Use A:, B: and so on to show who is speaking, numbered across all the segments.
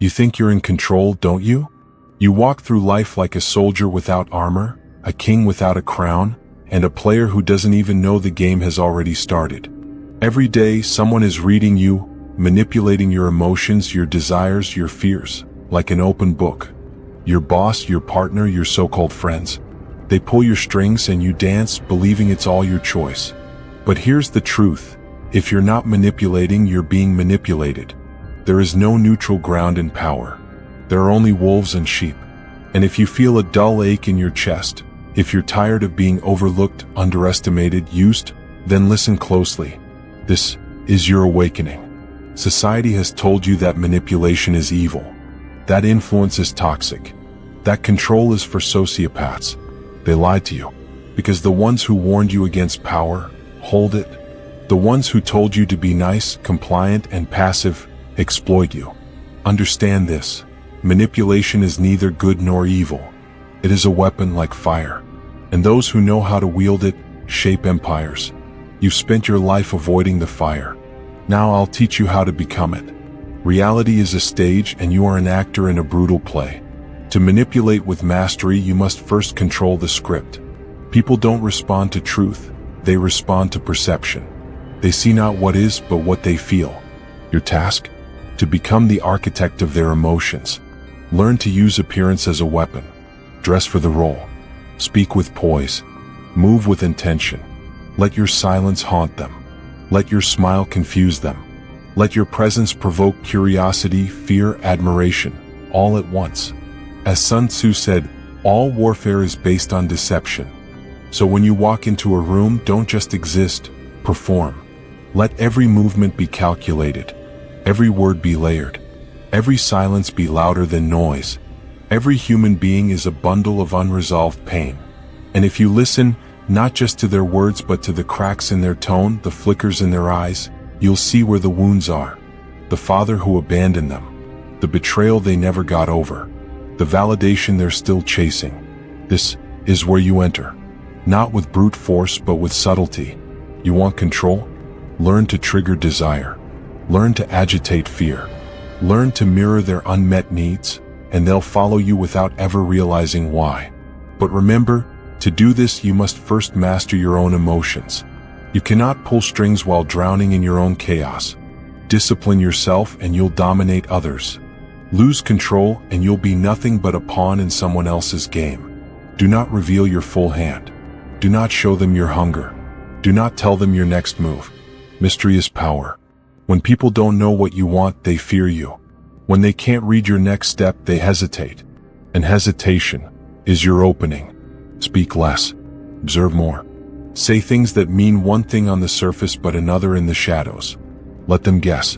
A: You think you're in control, don't you? You walk through life like a soldier without armor, a king without a crown, and a player who doesn't even know the game has already started. Every day, someone is reading you, manipulating your emotions, your desires, your fears, like an open book. Your boss, your partner, your so-called friends. They pull your strings and you dance, believing it's all your choice. But here's the truth. If you're not manipulating, you're being manipulated. There is no neutral ground in power. There are only wolves and sheep. And if you feel a dull ache in your chest, if you're tired of being overlooked, underestimated, used, then listen closely. This is your awakening. Society has told you that manipulation is evil. That influence is toxic. That control is for sociopaths. They lied to you. Because the ones who warned you against power, hold it. The ones who told you to be nice, compliant, and passive, exploit you. Understand this. Manipulation is neither good nor evil. It is a weapon like fire. And those who know how to wield it, shape empires. You've spent your life avoiding the fire. Now I'll teach you how to become it. Reality is a stage and you are an actor in a brutal play. To manipulate with mastery, you must first control the script. People don't respond to truth, they respond to perception. They see not what is, but what they feel. Your task? To become the architect of their emotions. Learn to use appearance as a weapon. Dress for the role. Speak with poise. Move with intention. Let your silence haunt them. Let your smile confuse them. Let your presence provoke curiosity, fear, admiration, all at once. As Sun Tzu said, all warfare is based on deception. So when you walk into a room, don't just exist, perform. Let every movement be calculated. Every word be layered. Every silence be louder than noise. Every human being is a bundle of unresolved pain. And if you listen, not just to their words but to the cracks in their tone, the flickers in their eyes, you'll see where the wounds are. The father who abandoned them. The betrayal they never got over. The validation they're still chasing. This is where you enter. Not with brute force but with subtlety. You want control? Learn to trigger desire. Learn to agitate fear. Learn to mirror their unmet needs, and they'll follow you without ever realizing why. But remember, to do this you must first master your own emotions. You cannot pull strings while drowning in your own chaos. Discipline yourself and you'll dominate others. Lose control and you'll be nothing but a pawn in someone else's game. Do not reveal your full hand. Do not show them your hunger. Do not tell them your next move. Mystery is power. When people don't know what you want, they fear you. When they can't read your next step, they hesitate. And hesitation is your opening. Speak less. Observe more. Say things that mean one thing on the surface but another in the shadows. Let them guess.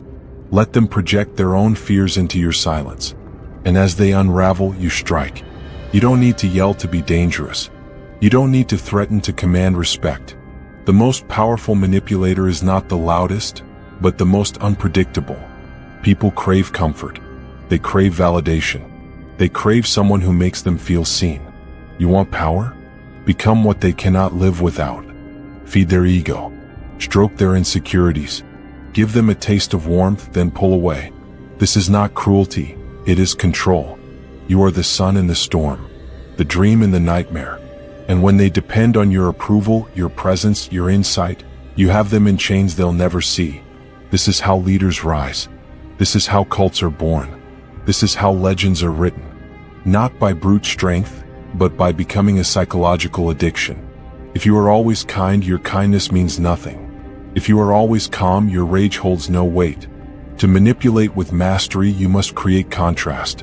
A: Let them project their own fears into your silence. And as they unravel, you strike. You don't need to yell to be dangerous. You don't need to threaten to command respect. The most powerful manipulator is not the loudest, but the most unpredictable. People crave comfort. They crave validation. They crave someone who makes them feel seen. You want power? Become what they cannot live without. Feed their ego. Stroke their insecurities. Give them a taste of warmth, then pull away. This is not cruelty, it is control. You are the sun in the storm, the dream in the nightmare. And when they depend on your approval, your presence, your insight, you have them in chains they'll never see. This is how leaders rise. This is how cults are born. This is how legends are written. Not by brute strength, but by becoming a psychological addiction. If you are always kind, your kindness means nothing. If you are always calm, your rage holds no weight. To manipulate with mastery, you must create contrast.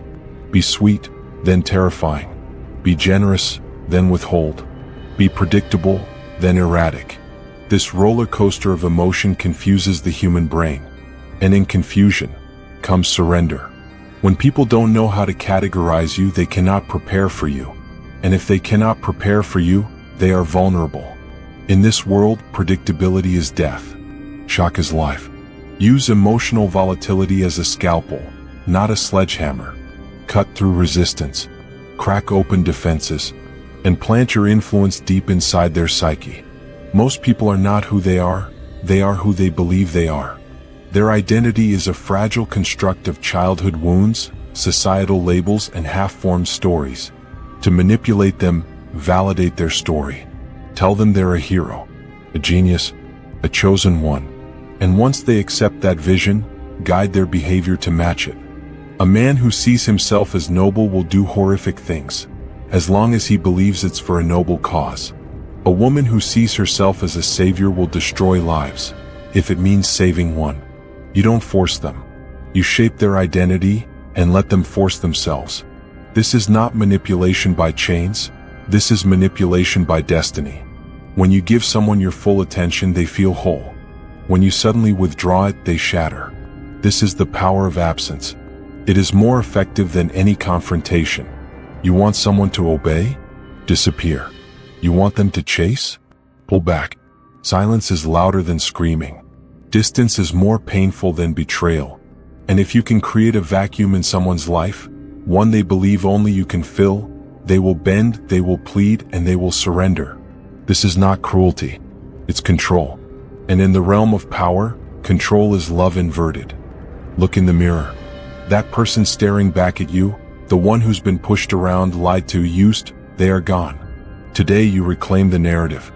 A: Be sweet, then terrifying. Be generous, then withhold. Be predictable, then erratic. This roller coaster of emotion confuses the human brain. And in confusion comes surrender. When people don't know how to categorize you, they cannot prepare for you. And if they cannot prepare for you, they are vulnerable. In this world, predictability is death. Shock is life. Use emotional volatility as a scalpel, not a sledgehammer. Cut through resistance, crack open defenses, and plant your influence deep inside their psyche. Most people are not who they are who they believe they are. Their identity is a fragile construct of childhood wounds, societal labels, and half-formed stories. To manipulate them, validate their story. Tell them they're a hero, a genius, a chosen one. And once they accept that vision, guide their behavior to match it. A man who sees himself as noble will do horrific things, as long as he believes it's for a noble cause. A woman who sees herself as a savior will destroy lives, if it means saving one. You don't force them. You shape their identity and let them force themselves. This is not manipulation by chains. This is manipulation by destiny. When you give someone your full attention, they feel whole. When you suddenly withdraw it, they shatter. This is the power of absence. It is more effective than any confrontation. You want someone to obey? Disappear. You want them to chase? Pull back. Silence is louder than screaming. Distance is more painful than betrayal. And if you can create a vacuum in someone's life, one they believe only you can fill, they will bend, they will plead, and they will surrender. This is not cruelty. It's control. And in the realm of power, control is love inverted. Look in the mirror. That person staring back at you, the one who's been pushed around, lied to, used, they are gone. Today you reclaim the narrative.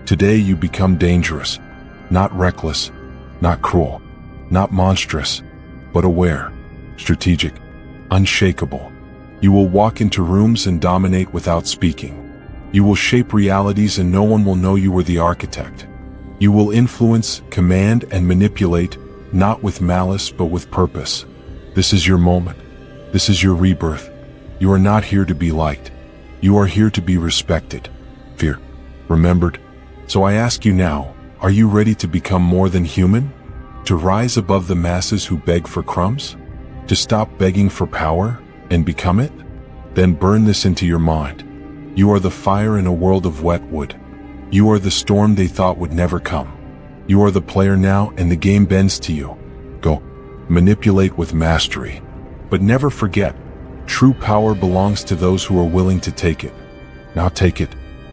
A: Today you become dangerous. Not reckless, not cruel, not monstrous, but aware, strategic, unshakable. You will walk into rooms and dominate without speaking. You will shape realities and no one will know you were the architect. You will influence, command, and manipulate, not with malice but with purpose. This is your moment. This is your rebirth. You are not here to be liked. You are here to be respected, feared, remembered. So I ask you now, are you ready to become more than human? To rise above the masses who beg for crumbs? To stop begging for power and become it? Then burn this into your mind. You are the fire in a world of wet wood. You are the storm they thought would never come. You are the player now and the game bends to you. Go, manipulate with mastery. But never forget, true power belongs to those who are willing to take it. Now take it.